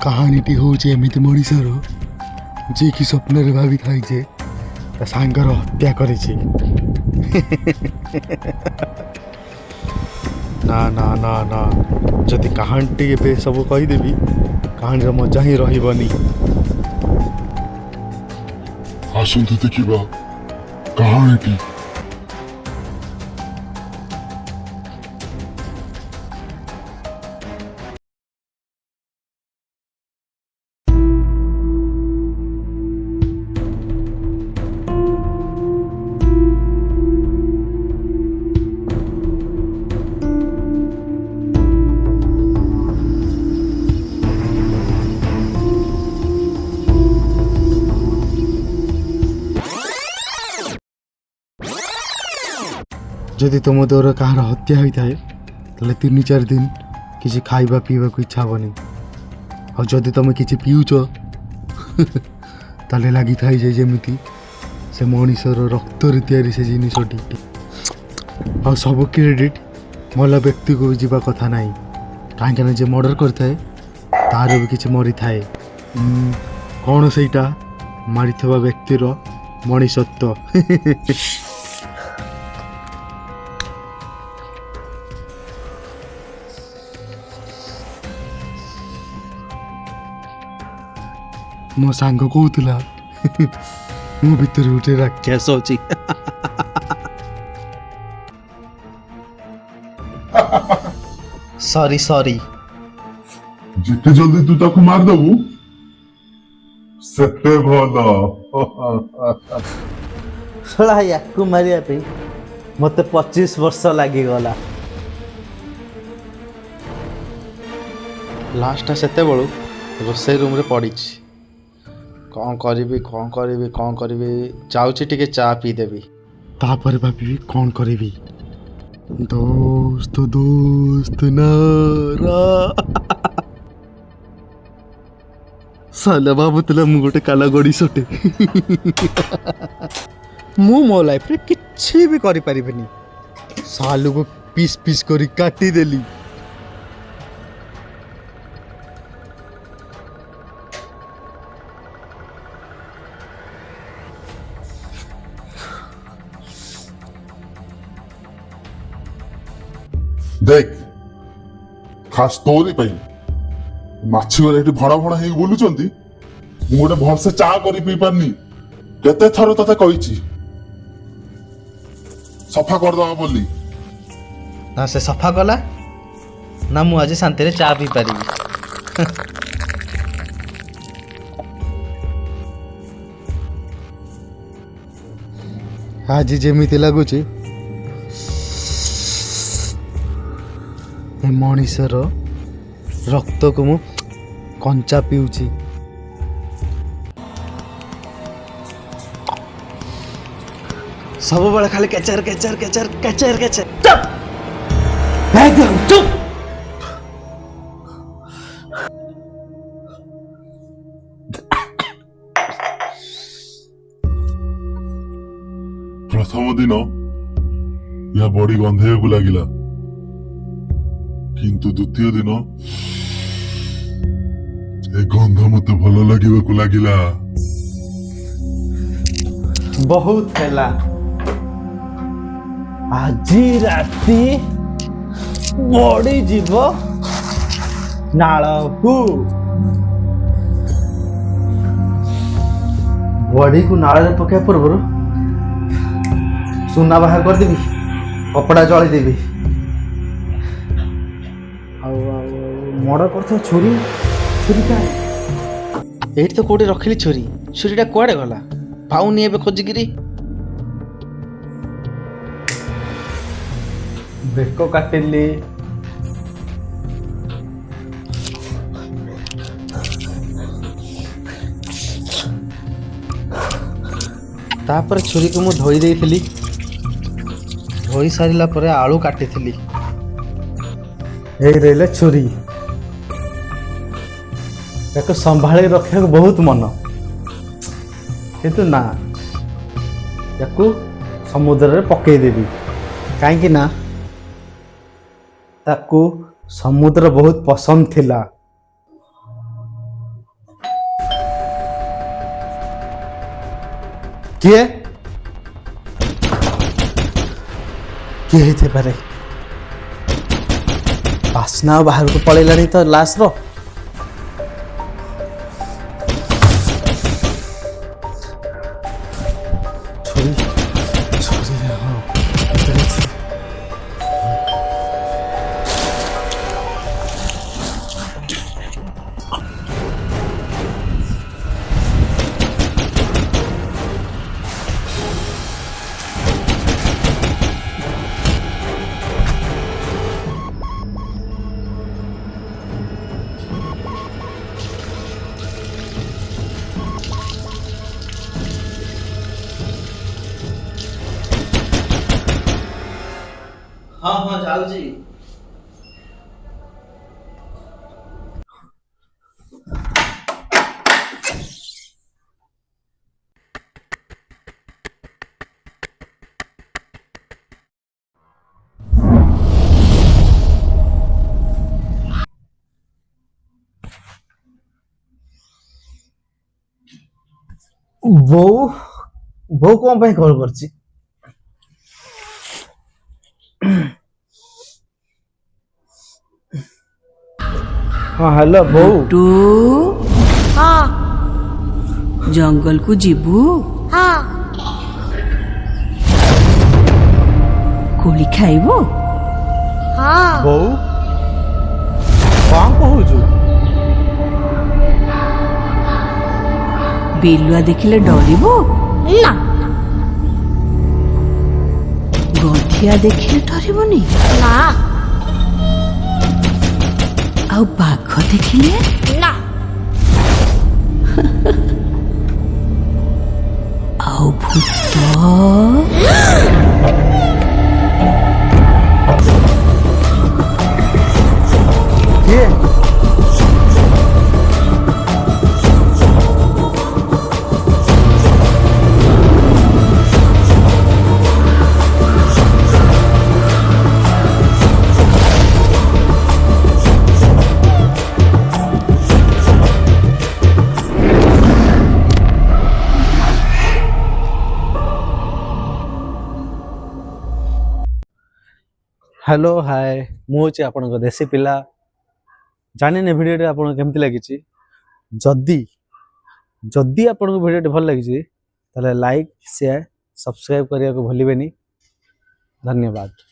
कहानीटी होचे एमिति मनिषर जे कि स्वप्न भावी थाई जे ता सांगर हत्या करेछि। ना ना ना ना जदि कहानीटी एबे सब कहीदेवी कहानी मजा ही रहिबनी। आसंतु देखिबा कहानीटी। जदि तुम द्वारा कहार हत्या होता है ताले 3-4 दिन किसी खाइबा पीवा को इच्छा हेनी। और जदि तुम किसी पीउच ताले लगी था जमीती से मनीषर रक्त या से जिनटी और सब क्रेडिट मला व्यक्ति को भी जीवा कथा ना कहीं जे मर्डर करता तार भी किसी मरी थाए कौन सेटा मारी व्यक्तिर मनीषत्व। मो सांग कहूला मो भीतर गोटे राक्षस अच्छी। सॉरी सॉरी जिते जल्दी तू ताकू मार दबू सेते भलो। शोला याकू मारिया पे मते 25 वर्ष लागी गला। लास्ट सेते बळू रोसई रूम रे पड़ी कौन करी जाऊँगी टिके चा पी देवी तापर भाभी कौन करी दोस्त दोस्त नारा साला भावुला मु गोटे काला गड़ी सटे। मु मो लाइफ रे किछि भी करि परिबेनी सालू को पीस पीस करी काटी देली। देख खास तोरी पई माछी वाले एठी भड़ा भड़ा हे बोलुचंती मु गोटे भरसे चा करी पी पारनी केते थरो तते कहिची सफा कर दवा बोली ना से सफा कला ना मु आज शांति रे चा पी पारिबी। आज जेमिति लागुची मनीषर रक्त को मु कंचा पीउची। सब बड़ा खाली केचर केचर केचर केचर केचर चुप एकदम चुप। प्रथम दिन या बड़ी गंधे को लागिला किंतु द्वितीय दिन ए गंध मते भलो लागिबा को लागिला। बहुत हैला आजी राती बड़ी जीव नालकू बड़ी को नाल रे पके पूर्व सुना बाहर कर देबी कपड़ा जळी देबी मर्डर करते छुरी छुरी क्या एठी तो कोटे रखिली छुरी छुरीटा कुआडे गला पाउनी एबे खोजिगिरी बेको काटिली तापर छुरी को मु धोई देइथिली धोई सारिला परे आलू काटिथिली ଏଇ ରହିଲା ଛୁରୀ। ତାକୁ ସମ୍ଭାଳି ରଖିବାକୁ ବହୁତ ମନ, କିନ୍ତୁ ନା, ତାକୁ ସମୁଦ୍ରରେ ପକେଇଦେବି। କାହିଁକି ନା ତାକୁ ସମୁଦ୍ର ବହୁତ ପସନ୍ଦ ଥିଲା। କିଏ କିଏ ହେଇଥାଇପାରେ? ବାସ୍ନା ଆଉ ବାହାରକୁ ପଳେଇଲାଣି ତ ଲାଶର। ଛୁରୀ ଛୁରୀ ହଁ ଭିତରେ ଅଛି। ହଁ ହଁ ଯାଉଛି। ବୋଉ ବୋଉ କଣ ପାଇଁ କଲ୍ କରିଛି? ହଁ ହ୍ୟାଲୋ ବୋଉ। ଟୁ हाँ जंगल को जीबू हाँ कोली खाइबो हाँ ବୋଉ କଣ କହୁଛୁ? बिलुआ देखिले डरिबो ना गठिया देखिले डरिबोनी ना आउ बाघ देखिले ना आउ भूत କିଏ? ହ୍ୟାଲୋ ହାଏ, ମୁଁ ହେଉଛି ଆପଣଙ୍କ ଦେଶୀ ପିଲା। ଜାଣିନି ଭିଡ଼ିଓଟି ଆପଣଙ୍କୁ କେମିତି ଲାଗିଛି। ଯଦି ଯଦି ଆପଣଙ୍କୁ ଭିଡ଼ିଓଟି ଭଲ ଲାଗିଛି ତାହେଲେ ଲାଇକ୍ ସେୟାର ସବସ୍କ୍ରାଇବ୍ କରିବାକୁ ଭୁଲିବେନି। ଧନ୍ୟବାଦ।